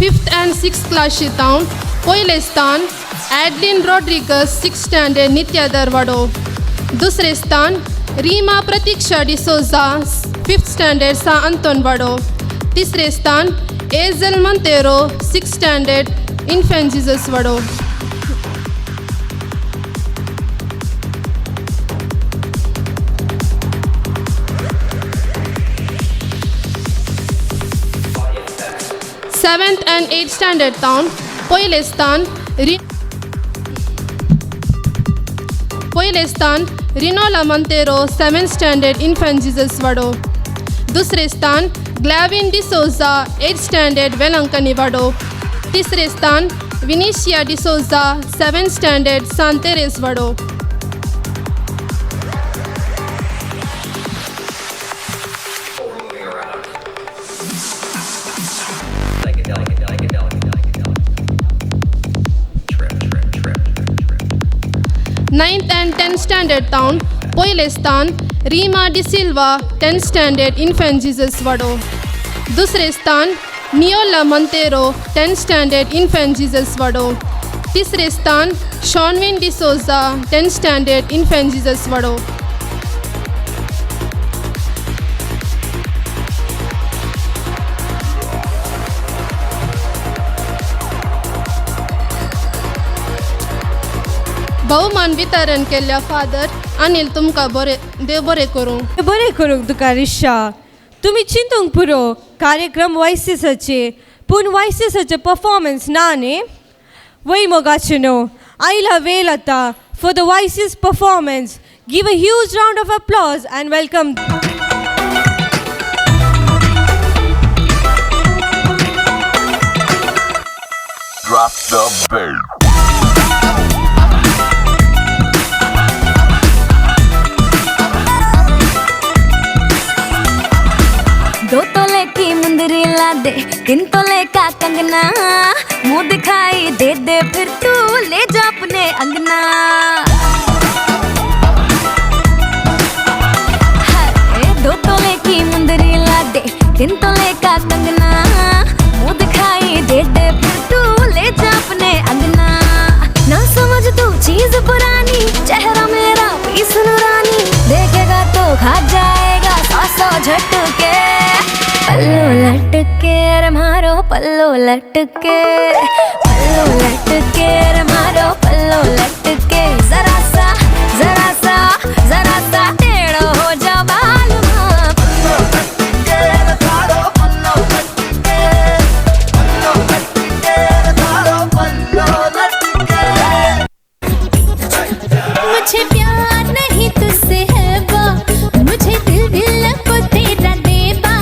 फिफ्थ एंड सिक्स्थ क्लासींतावन पयलें स्थान एडलिन रॉड्रिगस सिक्स्थ स्टँडर्ड नित्यादर वाडो. दुसरें स्थान रीमा प्रतीक्षा डिसोजा फिफ्थ स्टँडर्ड सा अंतोन वाडो. तिसरें स्थान Ezal Monteiro sixth standard Infant Jesus वाडो. सेवेंथ एंड एट्थ स्टँडर्ड तावन पयलें स्थान Rinola Monteiro seventh standard Infant Jesus वाडो. दुसरें स्थान ग्लॅविन डिसोजा एट्थ स्टँडर्ड वेलांकनी वाडो. तिसरें स्थान विनिशिया डिसोजा सेवेंथ स्टँडर्ड सान तेरेस वाडो. नाइन्थ एंड टेंथ स्टँडर्ड तावन पयलें स्थान Reema D'Silva tenth standard Infant Jesus वाडो. दुसरें स्थान Neola Monteiro tenth standard Infant Jesus वाडो. तिसरें स्थान Shonvin D'Souza tenth standard Infant Jesus वाडो. बहुमान वितरण केल्ल्या फादर अनिल तुमकां देव बरें करूं. बरें करूंक तुका रिशा. तुमी चिंतूंक पुरो कार्यक्रम वायसीसाचे पूण वायसीसाचे परफॉर्मन्स ना न्ही. वय मोगाचे न्हू आयला वेळ आतां for the YCS performance. Give a huge round of applause and welcome. Drop the bass. दे 3 तोले का कंगना, मुंह दिखाई दे दे फिर तू ले जा अपने अंगना। हाय 2 तोले की मुंदरी ला दे 3 तोले का कंगना, मुंह दिखाई दे दे फिर तू ले जा अपने अंगना। ना समझ तू चीज पुरानी, चेहरा मेरा पीस नूरानी, देखेगा तो खा जाएगा 100 झटके। पल्लू लटके रे मारो पल्लू लटके, पल्लू लटके रे मारो पल्लू लटके। जरा सा टेढ़ो हो जा बाल माँ। पल्लू लटके रे मारो पल्लू लटके, पल्लू लटके रे मारो पल्लू लटके। मुझे प्यार नहीं तुझसे है बा, मुझे दिल को तेरा देबा।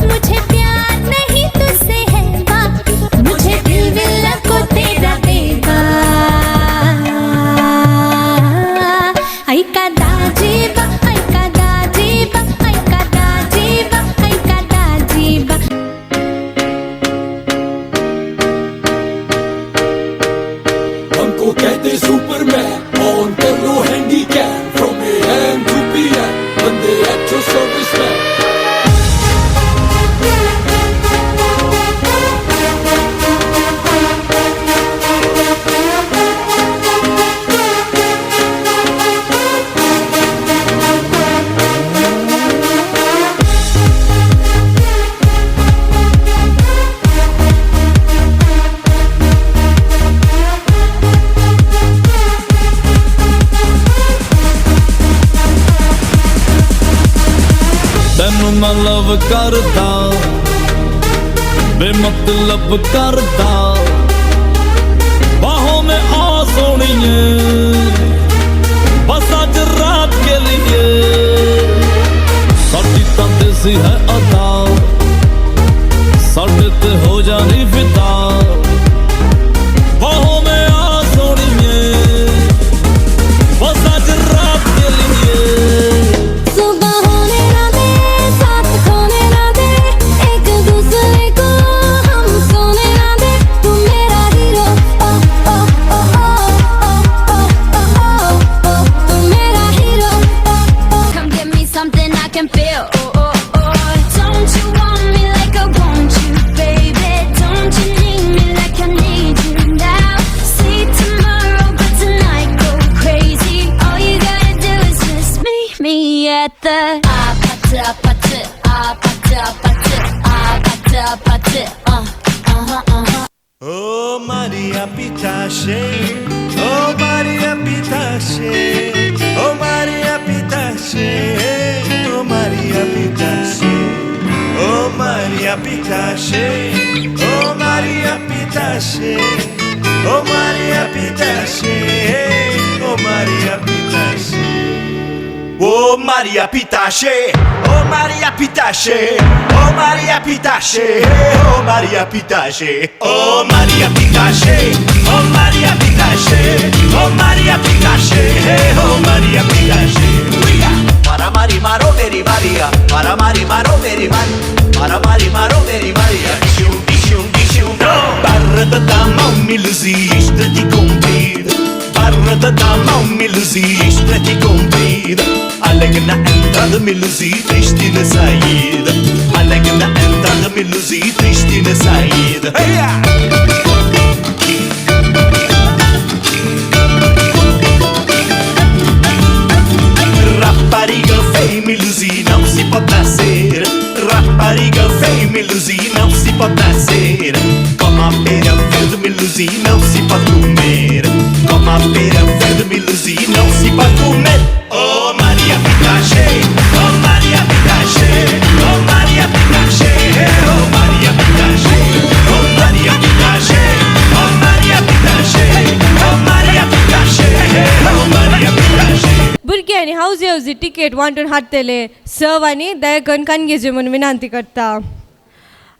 मुझे प्यार नहीं तुझसे है बा, मुझे दिल को तेरा देबा। आई का दाजीबा, आई का दाजीबा, आई का दाजीबा, आई का दाजीबा। हमको कहते सुपरमैन, ऑन कर low handicap, from AM to PM, बंदे एक्चुअल सर्विसमैन। ਤੈਨੂੰ ਮੈਂ ਲਵ ਕਰਦਾ, ਬੇਮਤਲਬ ਕਰਦਾ, ਬਾਹੋਂ में आ सोनिए, बस आज रात के लिए। साडी तां देसी है अदा, साडे ते हो जानी फिदा, बाहों में आ सोनिए, बस आज रात के लिए। सुबह होने ना दे, साथ खोने ना दे, एक दूसरे को हम सोने ना दे। तू मेरा हीरो, ओ ओ ओ ओ ओ ओ ओ ओ, तू मेरा hero, O O. Come give me something I can feel, oh oh oh. Don't you want me like I want you, baby? Don't you need me like I need you now? See tomorrow, but tonight go crazy. All you gotta do is just meet me at the Oh Maria Pitache, oh Maria Pitache, oh Maria Pitache, oh Maria Pitache, oh Maria Pitache, oh Maria Pitache, oh Maria Pitache, oh Maria Pitache. Oh Maria Pitache, oh Maria Pitache, oh Maria Pitache, oh Maria Pitache, oh Maria Pitache, oh Maria Pitache, oh Maria Pitache, oh Maria Pitache. Mara mari maro meri Maria, mara mari maro meri Maria, mara mari maro meri Maria. Shum, barra da dama umilzi işte ti compida. Barra da dama umilzi işte ti compida. Alegna entrada miluzi tristine saída. Alegna entrada miluzi tristine saída. Rapariga feia miluzi não se pode nascer. Rapariga feia miluzi não se pode nascer. Como a pera verde miluzi não se pode comer. Como a pera verde miluzi não se pode comer. Oh Maria Pitache, oh Maria Pitache, oh Maria Pitache, oh Maria Pitache, oh Maria Pitache, oh Maria Pitache, oh Maria Pitache, oh Maria Pitache. भुरग्यांनी हावजी तिकेट वांटून हाडटले सर्वांनी दया करून कानगेचे म्हणून विनंती करता.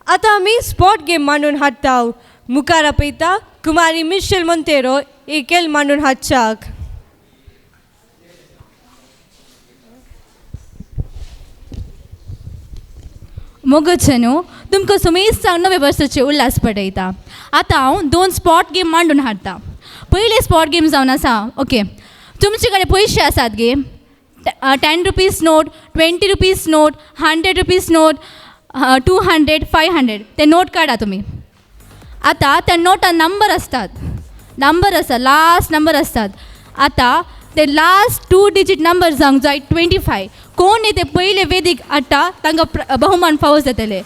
आता आमी स्पॉट गेम मांडून हाडटा. मुखार आपयता कुमारी मिशेल मोंतेरो एकेल मांडून हाडच्याक. ಮೊಗಚನು तुमकां सुमेस्तांक नवे वर्साचे उल्हास पटयता. आतां हांव 2 स्पॉट गेम मांडून हाडटा. पयले स्पॉट गेम जावन आसा ओके. तुमचे कडेन पयशे आसात गे 10 rupees note, 20 rupees note, 100 rupees note, 200, 500 ते नोट काडा तुमी. आतां त्या नोटान नंबर असतात, नंबर आसा लास्ट नंबर असतात. आतां ते लास्ट 2 डिजीट नंबर जावंक जाय 25. कोण ते पयले वेदीक हाडटा तांकां बहुमान फावो जातले.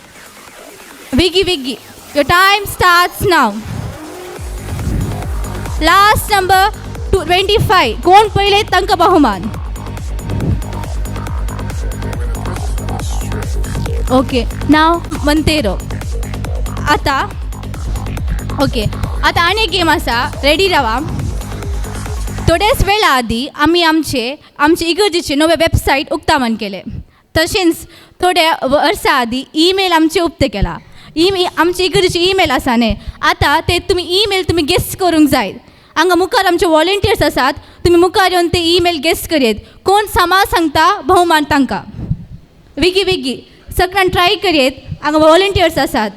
विगी विगी your time starts now. Last number 25 कोण पयले तांकां बहुमान. ओके नाव मंतेरो. आतां ओके आतां आनी एक गेम आसा, रेडी रावा. थोड्याच वेळा आदी आमी आमचे इगर्जेचे नवे वेबसायट उक्तावण केले. तशेंच थोड्या वर्सां आदी ईमेल आमचे उक्ते केला. आमचे इगर्जेचे ईमेल आसा न्ही. आतां ते तुमी ईमेल तुमी गेस्ट करूंक जाय. हांगा मुखार आमचे वॉलंटियर्स आसात, तुमी मुखार येवन ते ईमेल गेस्ट करीत. कोण समा सांगता भोवमान तांकां. विगी विगी सगळ्यान ट्राय करीत. हांगा वॉलंटियर्स आसात.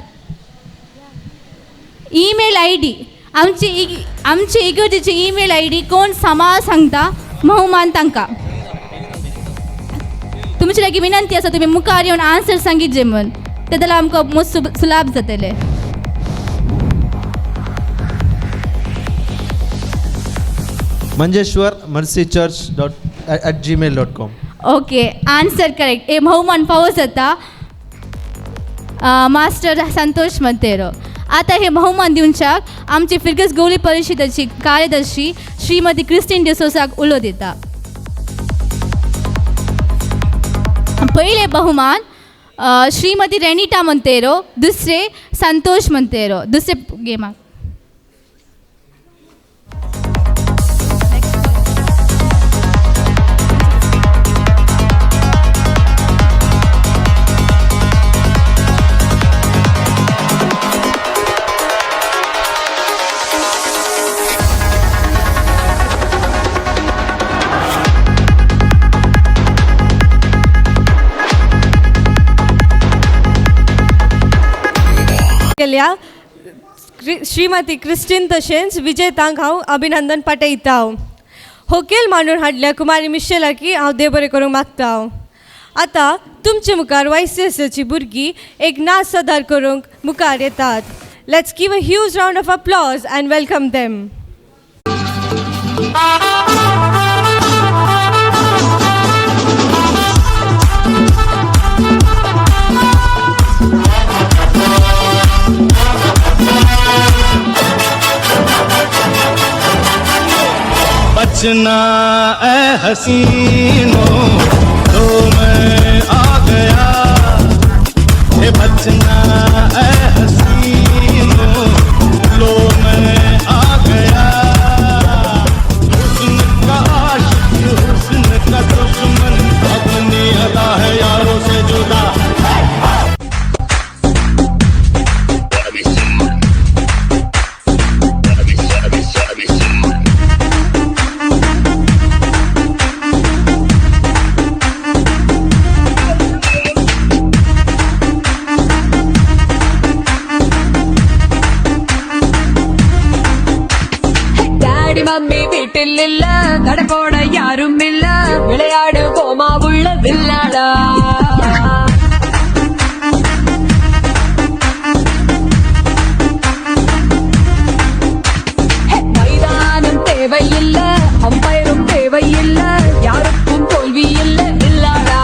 ईमेल ID आमचे इगर्जेचे ईमेल ID कोण समा सांगता भोवमान तांकां. तुमचे लागीं विनंती आसा तुमी मुखार येवन आन्सर सांगीत जे म्हूण. ते जाल्यार आमकां मस्त सुलाभ जातले. Manjeshwar mercychurch@gmail.com. Okay answer correct. हे भोवमान फावो जाता मास्टर संतोष मंतेरो. आतां हे भोवमान दिवच्याक आमची फिरगस गवळी परिशदेची कार्यदर्शी श्रीमती क्रिस्टीन डिसोसाक उलो दिता. पयले बहुमान श्रीमती रेनिटा मंतेरो, दुसरे संतोष मंतेरो. दुसरे गेमाक केल्या श्रीमती क्रिस्टीन तशेंच विजेतांक हांव अभिनंदन पाठयता. होकेल मांडून हाडल्या कुमारी मिशेलाकी हांव देव बरें करूंक मागता. आतां तुमचे मुखार YCSची भुरगीं एक नाच सादर करूंक मुखार येतात. Let's give a huge round of applause and welcome them. बचना ए हसीनों तो मैं आ गया. ये बचना ए हसीनों लो मैं आ गया. हुस्न का आशिक हुस्न का दुश्मन अपनी अदा है यारों से जुदा. மம்மி வீட்டில் இல்ல, தடப்போட யாரும் இல்ல, விளையாடு போமா உள்ள வில்லாடா. மைதானம் தேவையில்ல, அம்பயரும் தேவையில்ல, யாருக்கும் தோல்வி இல்ல வில்லாடா.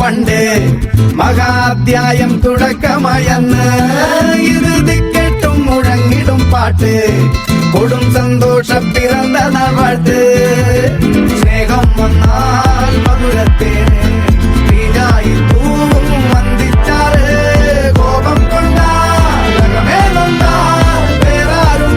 പണ്ട് മഹാധ്യായം തുടക്കമയന്ന് ഇത് കേട്ടും മുഴങ്ങിടും പാട്ട് കൊടും സന്തോഷം പിറന്ന നാട്ട് സ്നേഹം വന്നാൽ മധുരത്തേന് തീരായി തൂവും വന്ദിച്ചാറ് കോപം കൊണ്ടാൽ വേറാരും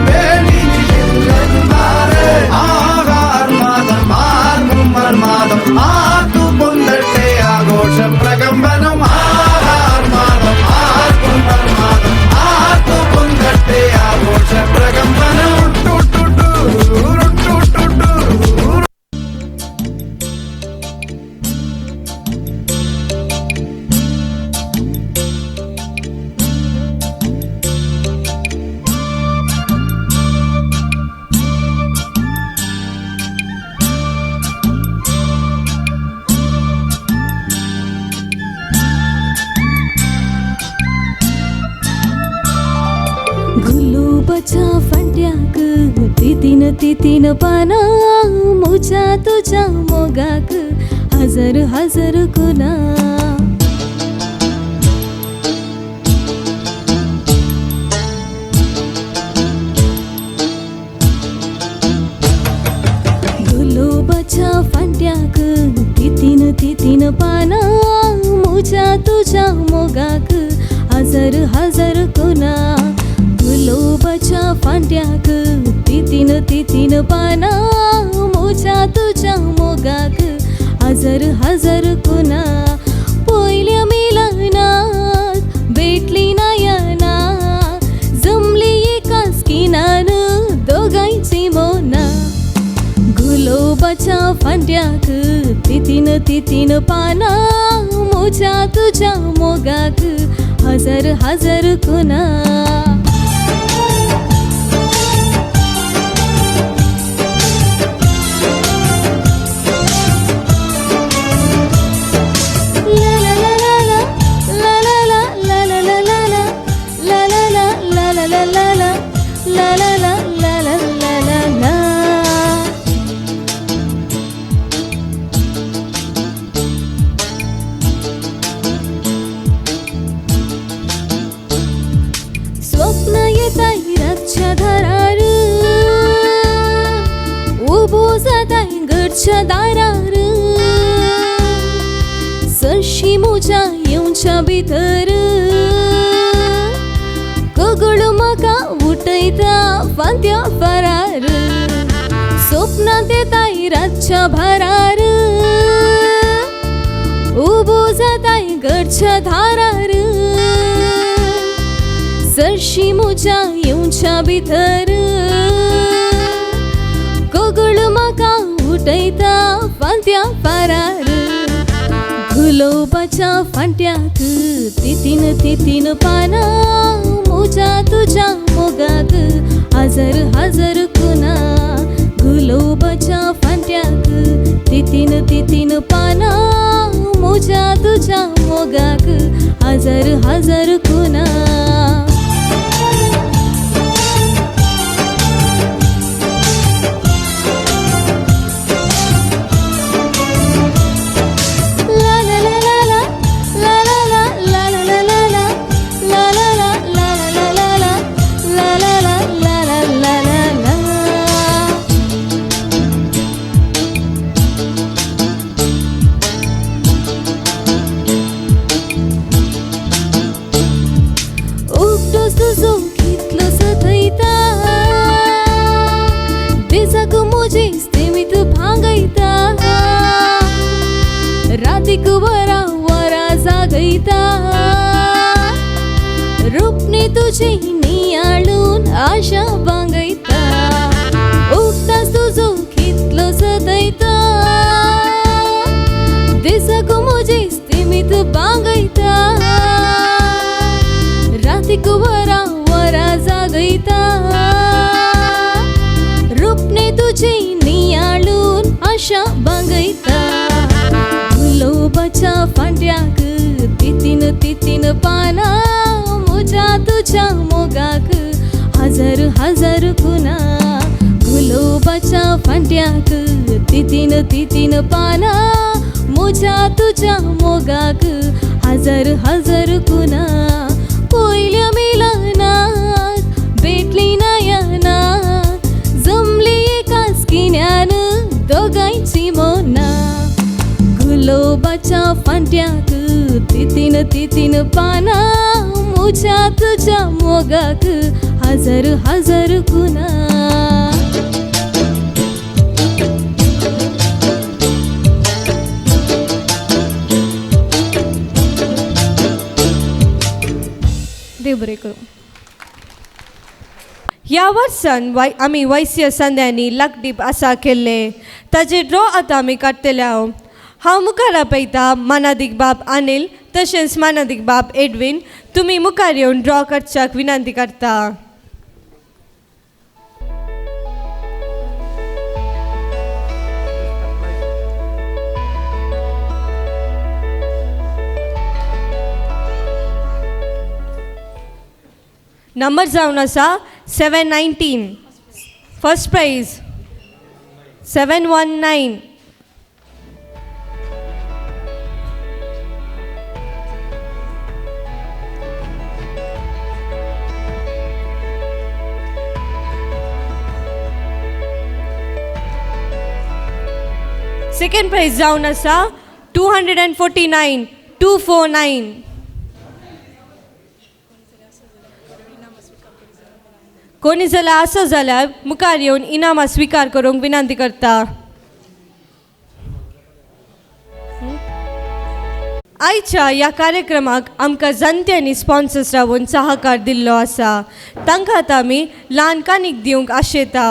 गुलाबाच्या फांट्याक तितीन पाना मुजा तुझ्या मोगाक हजार हजार खुना गुलाबाच्या फांट्याक तितीन पाना मुजा तुझ्या मोगाक हजार हजार खुना गुलाबाच्या फांट्याक तितीन पाना मुजा तुझ्या मोगाक हजार हजार खुना पहिल्या मिलनात भेटली नयना जमली एकाच किनान दोघांची मोना गुलाबाच्या फांट्याक तितीन पाना मुजा तुझ्या मोगाक हजार हजार खुना स्वप्न येताय रातच्या दारार उबो जाताय घरच्या दारार सरशी मुजा येवच्या भितर कगळ म्हाका उठयता फांत्या फरार स्वप्नांत येताय रातच्या भारार उबो जाताय घरच्या दारार सरशी मुजा येवच्या भितर कगळ म्हाका उठयता फांत्या फरार गुलाबाच्या फांट्याक तितीन पाना मुजा तुझ्या मोगाक हजार हजार खुना गुलाबाच्या फांट्याक तितीन पाना मुजा तुझ्या मोगाक हजार हजार खुना रातिक वरा वरा जागयता रूपने तुझे नियाळून आशा बांगयता उगताच तुजो कितलो सदैता दिसक मुजे स्थिमित बांगयता रातिक वरा वरा जागयता रूपने तुझे नियाळून आशा बांगयता गुलाबाच्या फांट्याक तितीन पाना मुजा तुझ्या मोगाक हजार हजार खुना गुलाबाच्या फांट्याक तितीन पाना मुजा तुझ्या मोगाक हजार हजार खुना पहिल्या मिलनात भेटली नयना जमली एकाच किन्यान दोघांची मोना गुलाबाच्या फांट्याक तितीन पाना मुजा तुझ्या मोगाक हजार हजार खुना देव बरें करूं. ह्या वर्सान आमी वैश्य संध्यांनी लकडीप आसा केल्ले ताजे ड्रॉ आतां आमी काडटले हांव मुखार आपयता मानादीक बाब अनिल तशेंच मानादीक बाब एडवीन तुमी मुखार येवन ड्रॉ करच्याक विनंती करता. नंबर जावन आसा 719. First price 719. सेकंड प्राइज जावन आसा 249. 249. कोणी जाल्यार आसा जाल्यार मुखार येवन इनामां स्वीकार करूंक विनंती करता. आयच्या ह्या कार्यक्रमाक आमकां जाणट्यांनी स्पॉन्सर्स रावून सहकार दिल्लो आसा. तांकां आतां आमी ल्हान कानीक दिवंक आशेता.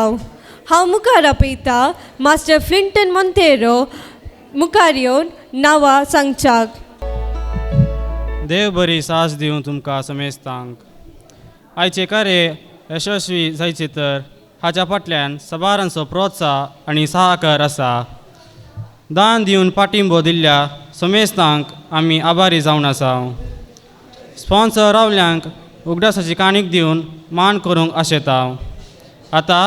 हांव मुखार आपयता मास्टर फ्लिंटन मोंतेरो मुखार येवन नांवां सांगच्याक. देव बरी सास दिवं तुमकां समेस्तांक. आयचे कार्य यशस्वी जायचे तर हाच्या फाटल्यान सबारांचो प्रोत्साह आनी सहकार आसा. दान दिवन पाठिंबो दिल्ल्या समेस्तांक आमी आभारी जावन आसा. स्पॉन्सर रावल्यांक उगडासाची काणीक दिवन मान करूंक आशेता. आतां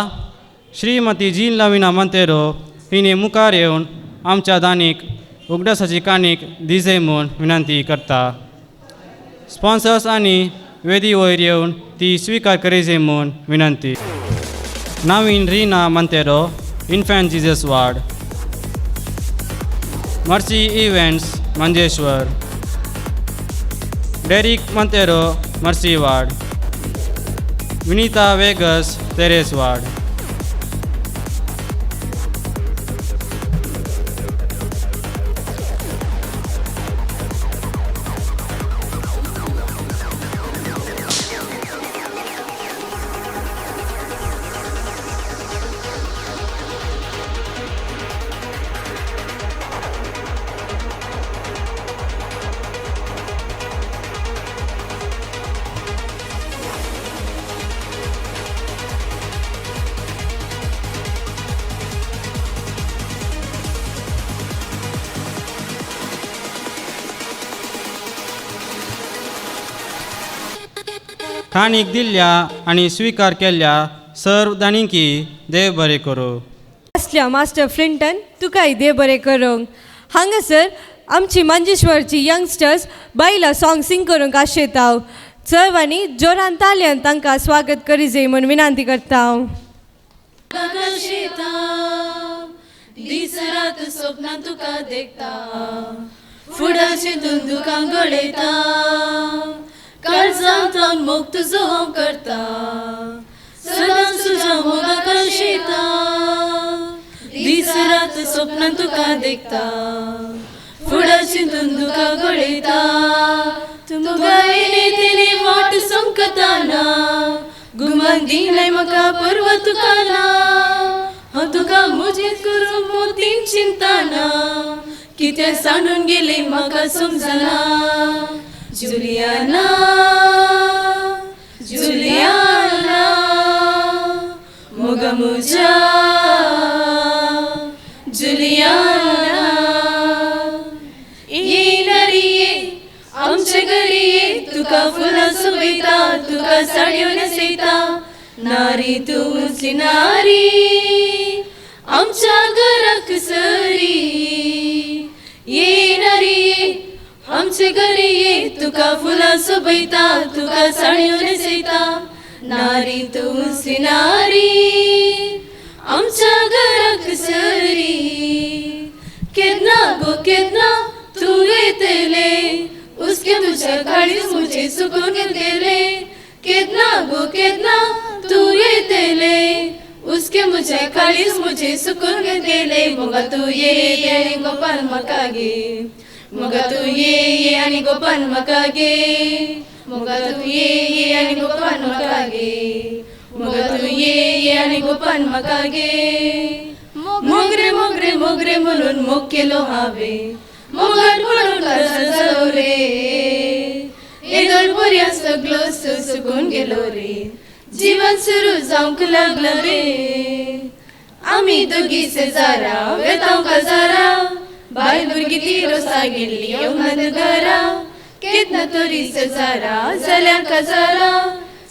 श्रीमती जीन लविना मोंतेरो हिने मुखार येवन आमच्या दानीक उगडासाची काणीक दिजे म्हूण विनंती करता. स्पॉन्सर्स आनी वेदी वयर येवन ती स्वीकार करीजे म्हूण विनंती. नवीन Reena Monteiro, Infant Jesus ward. Mercy events Manjeshwar. Derick Monteiro, Mercy ward. Vinita Vegas, तेरेस वार्ड. काणीक दिल्ल्या आनी स्वीकार केल्ल्या सर्व दानिकी देव बरें करूं. आसल्या मास्टर फ्लिंटन तुकाय देव बरें करूंक. हांगासर आमची मंजेश्वरची यंगस्टर्स बायला सॉंग सिंग करूंक आशेता. सर्वांनी जोरान ताल्यांत तांकां स्वागत करीजे म्हूण विनंती करता. दीस रात स्वप्नां तुका देखता, फुडाची दुकां गळयता, काळजांतल्यान मोग तुजो हांव करता, सदांच तुज्या मोगाक आशेता. दीस रात स्वप्नां तुका देखता, फुडाची दुकां गळयता, तुमकां येणे तेणे वाट संकताना, गुमान दिलय म्हाका पर्व तुका ना. हांव तुका मुजीत करून मोतीन चिंताना, कितें सांडून गेले म्हाका समजना. जुलियाना, जुलियाना, मोगा मुजा जुलियाना. ये नरी ये आमच्या घरी ये, तुका फुलां सोबयता, तुका साडयो न्हेसयता. नारी तुमची नारी आमच्या घराक सरी. ये नारी ये आमचे घरी ये, तुका फुलां सोबयता, तुका साडयो न्हेसयता. नारी तुमची नारी आमच्या घराक सरी. केदना गो केदना तूं येतले, उसके तुझ्या काळीज मुझे सुकून गेले. केदना गो केदना तूं येतले, उसके मुझे काळीज मुझे सुकून गेले. मोगा तू ये आणि गोपाल म्हाका गे, मोगा तू ये आणि गोपाल म्हाका गे. मोगा तू ये आणि गोपाल म्हाका गे. मोगा तू ये आणि गोपाल म्हाका गे. मोगरे मोगरे मोगरे म्हणून मोग केलो हांवें, मोगाट म्हणून जालो रे. येदोळ पर्या सगलो सुकून गेलो रे. जीवन सुरू जावंक लागलं रे. आमी दोगी शेजारा वेतांव काजारा, बायल भुरगीं ती रोसा गेल्ली येवनात घरा. केदना तरी शेजारा जाल्यार काजारा,